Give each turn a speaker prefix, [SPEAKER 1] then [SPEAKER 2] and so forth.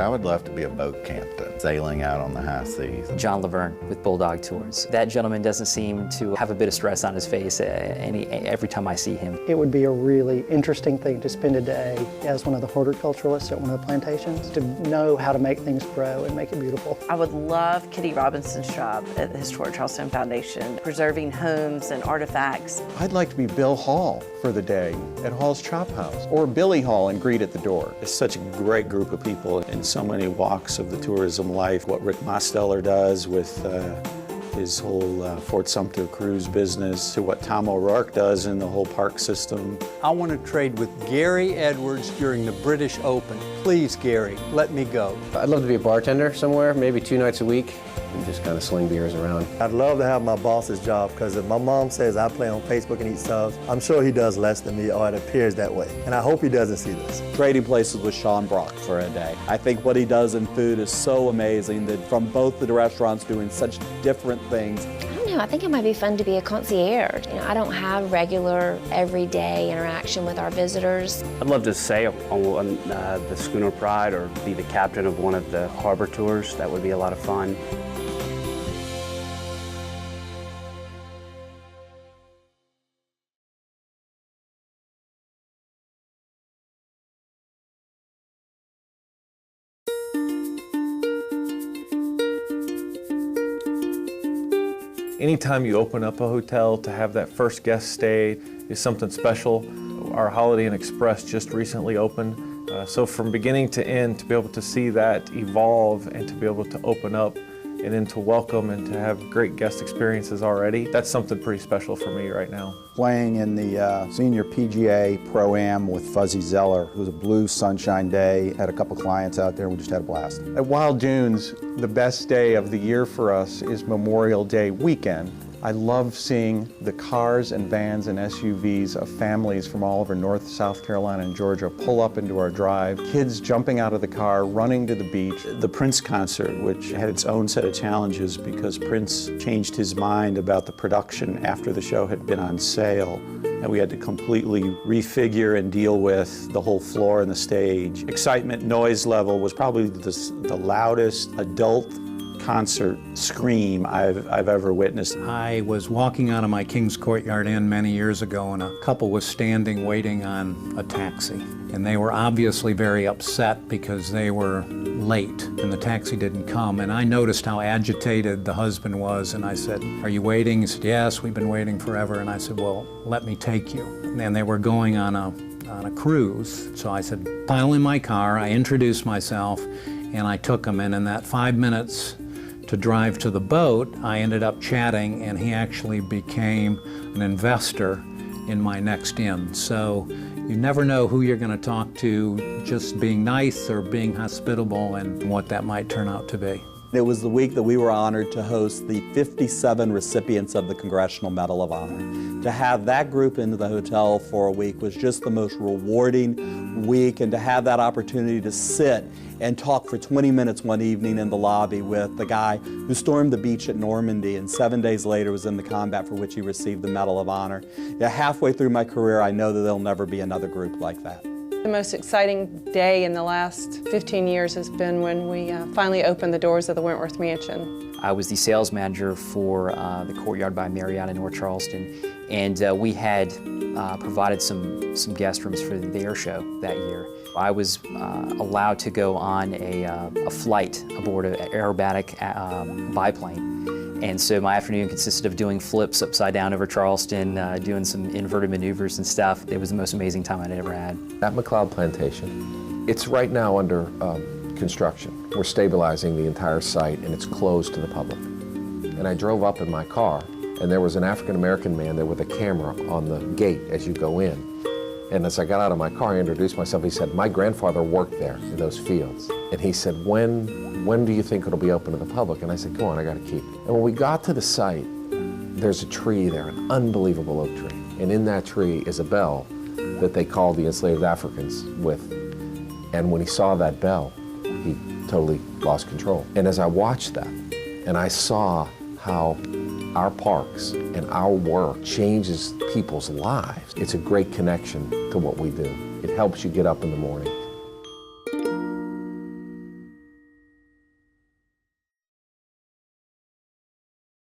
[SPEAKER 1] I would love to be a boat captain, sailing out on the high seas.
[SPEAKER 2] John Laverne with Bulldog Tours. That gentleman doesn't seem to have a bit of stress on his face every time I see him.
[SPEAKER 3] It would be a really interesting thing to spend a day as one of the horticulturalists at one of the plantations, to know how to make things grow and make it beautiful.
[SPEAKER 4] I would love Kitty Robinson's job at the Historic Charleston Foundation, preserving homes and artifacts.
[SPEAKER 5] I'd like to be Bill Hall for the day at Hall's Chop House, or Billy Hall and greet at the door.
[SPEAKER 6] It's such a great group of people in so many walks of the tourism life. What Rick Mosteller does with his whole Fort Sumter cruise business, to what Tom O'Rourke does in the whole park system.
[SPEAKER 7] I want to trade with Gary Edwards during the British Open. Please, Gary, let me go.
[SPEAKER 8] I'd love to be a bartender somewhere, maybe 2 nights a week, and just kind of sling beers around.
[SPEAKER 9] I'd love to have my boss's job, because if my mom says I play on Facebook and eat subs, I'm sure he does less than me, or it appears that way. And I hope he doesn't see this.
[SPEAKER 10] Trading places with Sean Brock for a day. I think what he does in food is so amazing, that from both the restaurants doing such different things.
[SPEAKER 11] I don't know, I think it might be fun to be a concierge. You know, I don't have regular, everyday interaction with our visitors.
[SPEAKER 12] I'd love to sail on the Schooner Pride, or be the captain of one of the harbor tours. That would be a lot of fun.
[SPEAKER 13] Anytime you open up a hotel, to have that first guest stay is something special. Our Holiday Inn Express just recently opened. So from beginning to end, to be able to see that evolve and to be able to open up and then to welcome and to have great guest experiences already, that's something pretty special for me right now.
[SPEAKER 14] Playing in the Senior PGA Pro-Am with Fuzzy Zeller. It was a blue sunshine day. Had a couple clients out there and we just had a blast.
[SPEAKER 5] At Wild Dunes, the best day of the year for us is Memorial Day weekend. I love seeing the cars and vans and SUVs of families from all over North, South Carolina, and Georgia pull up into our drive. Kids jumping out of the car, running to the beach.
[SPEAKER 6] The Prince concert, which had its own set of challenges because Prince changed his mind about the production after the show had been on sale, and we had to completely refigure and deal with the whole floor and the stage. Excitement noise level was probably the loudest adult concert scream I've ever witnessed.
[SPEAKER 15] I was walking out of my King's Courtyard Inn many years ago, and a couple was standing waiting on a taxi. And they were obviously very upset because they were late and the taxi didn't come. And I noticed how agitated the husband was, and I said, "Are you waiting?" He said, "Yes, we've been waiting forever." And I said, "Well, let me take you." And they were going on a cruise. So I said, "Pile in my car." I introduced myself and I took him in that 5 minutes to drive to the boat, I ended up chatting, and he actually became an investor in my next inn. So you never know who you're going to talk to, just being nice or being hospitable, and what that might turn out to be.
[SPEAKER 10] It was the week that we were honored to host the 57 recipients of the Congressional Medal of Honor. To have that group into the hotel for a week was just the most rewarding week, and to have that opportunity to sit and talk for 20 minutes one evening in the lobby with the guy who stormed the beach at Normandy and 7 days later was in the combat for which he received the Medal of Honor. Yeah, halfway through my career, I know that there'll never be another group like that.
[SPEAKER 16] The most exciting day in the last 15 years has been when we finally opened the doors of the Wentworth Mansion.
[SPEAKER 2] I was the sales manager for the Courtyard by Marriott in North Charleston, and we had provided some guest rooms for the air show that year. I was allowed to go on a flight aboard an aerobatic biplane. And so my afternoon consisted of doing flips upside down over Charleston, doing some inverted maneuvers and stuff. It was the most amazing time I'd ever had.
[SPEAKER 8] At McLeod Plantation, it's right now under construction. We're stabilizing the entire site, and it's closed to the public. And I drove up in my car, and there was an African-American man there with a camera on the gate as you go in. And as I got out of my car, I introduced myself. He said, "My grandfather worked there in those fields." And he said, when do you think it'll be open to the public? And I said, "Come on, I got a key." And when we got to the site, there's a tree there, an unbelievable oak tree. And in that tree is a bell that they called the enslaved Africans with. And when he saw that bell, he totally lost control. And as I watched that, and I saw how our parks and our work changes people's lives, it's a great connection to what we do. It helps you get up in the morning.